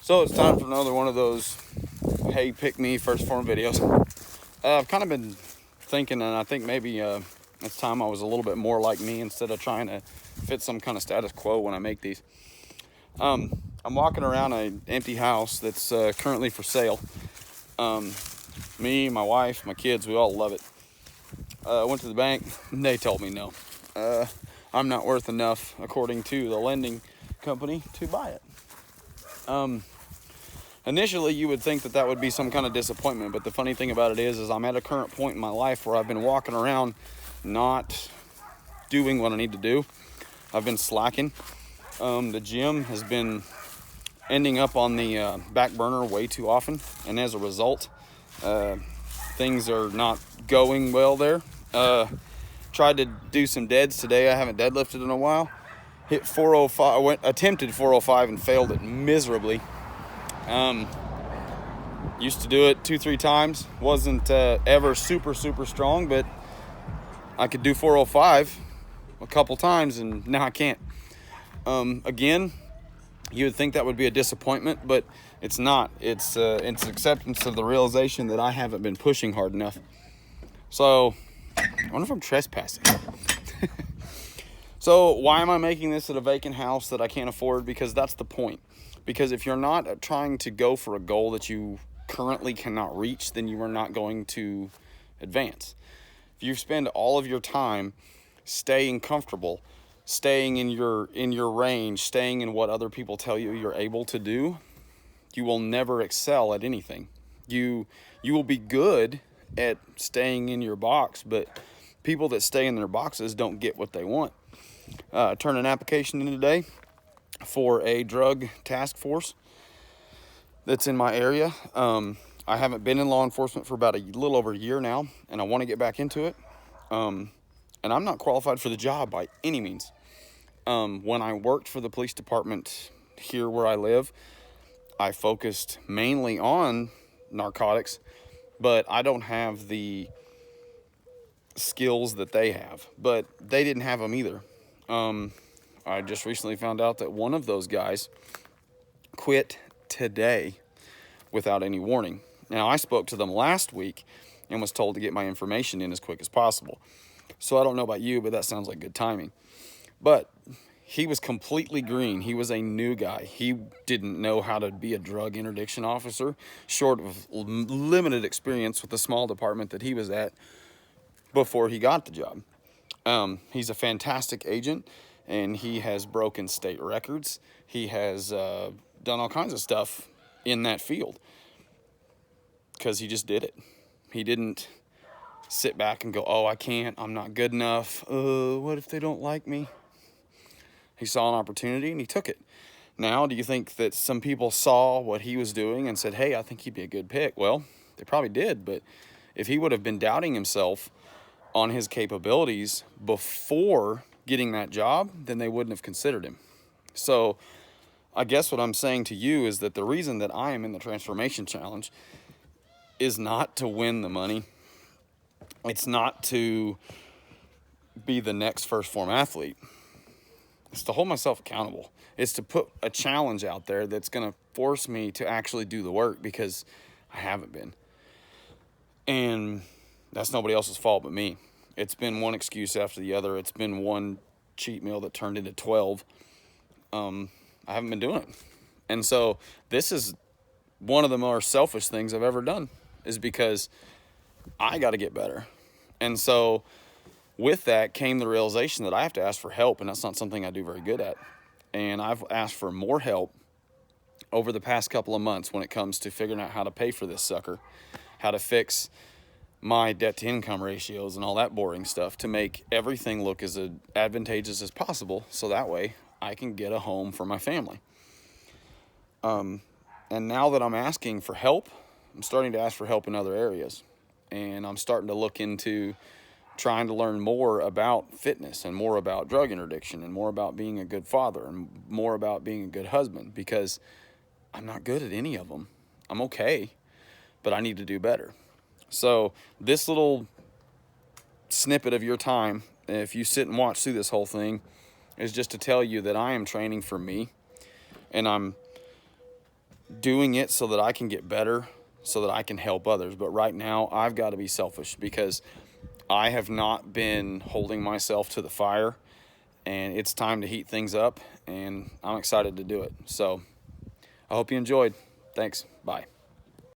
So it's time for another one of those, hey, pick me 1stphorm videos. I've kind of been thinking, and I think maybe it's time I was a little bit more like me instead of trying to fit some kind of status quo when I make these. I'm walking around an empty house that's currently for sale. Me, my wife, my kids, we all love it. I went to the bank, and they told me no. I'm not worth enough, according to the lending company, to buy it. Initially, you would think that that would be some kind of disappointment, but the funny thing about it is I'm at a current point in my life where I've been walking around not doing what I need to do. I've been slacking. The gym has been ending up on the back burner way too often, and as a result, things are not going well there. Tried to do some deads today. I haven't deadlifted in a while. Hit 405. Attempted 405 and failed it miserably. Used to do it 2-3 times. Wasn't ever super strong, but I could do 405 a couple times, and now I can't. Again, you would think that would be a disappointment, but it's not. It's acceptance of the realization that I haven't been pushing hard enough. So I wonder if I'm trespassing. So why am I making this at a vacant house that I can't afford? Because that's the point. Because if you're not trying to go for a goal that you currently cannot reach, then you are not going to advance. If you spend all of your time staying comfortable, staying in your range, staying in what other people tell you you're able to do, you will never excel at anything. You will be good at staying in your box, but people that stay in their boxes don't get what they want. Turn an application in today for a drug task force that's in my area. I haven't been in law enforcement for about a little over a year now, and I want to get back into it. And I'm not qualified for the job by any means. When I worked for the police department here where I live, I focused mainly on narcotics, but I don't have the skills that they have, but they didn't have them either. I just recently found out that one of those guys quit today without any warning. Now, I spoke to them last week and was told to get my information in as quick as possible. So I don't know about you, but that sounds like good timing. But he was completely green. He was a new guy. He didn't know how to be a drug interdiction officer, short of limited experience with the small department that he was at before he got the job. He's a fantastic agent, and he has broken state records. He has done all kinds of stuff in that field because he just did it. He didn't sit back and go, oh, I can't, I'm not good enough. What if they don't like me? He saw an opportunity and he took it. Now, do you think that some people saw what he was doing and said, hey, I think he'd be a good pick? Well, they probably did, but if he would have been doubting himself on his capabilities before getting that job, then they wouldn't have considered him. So I guess what I'm saying to you is that the reason that I am in the transformation challenge is not to win the money. It's not to be the next 1stphorm athlete. It's to hold myself accountable. It's to put a challenge out there that's going to force me to actually do the work, because I haven't been. And that's nobody else's fault but me. It's been one excuse after the other. It's been one cheat meal that turned into 12. I haven't been doing it. And so this is one of the more selfish things I've ever done, is because I got to get better. And so with that came the realization that I have to ask for help, and that's not something I do very good at. And I've asked for more help over the past couple of months when it comes to figuring out how to pay for this sucker, how to fix my debt to income ratios and all that boring stuff to make everything look as advantageous as possible, so that way I can get a home for my family. And now that I'm asking for help, I'm starting to ask for help in other areas, and I'm starting to look into trying to learn more about fitness and more about drug interdiction and more about being a good father and more about being a good husband, because I'm not good at any of them. I'm okay, but I need to do better. So this little snippet of your time, if you sit and watch through this whole thing, is just to tell you that I am training for me, and I'm doing it so that I can get better, so that I can help others. But right now, I've got to be selfish because I have not been holding myself to the fire, and it's time to heat things up, and I'm excited to do it. So I hope you enjoyed. Thanks. Bye.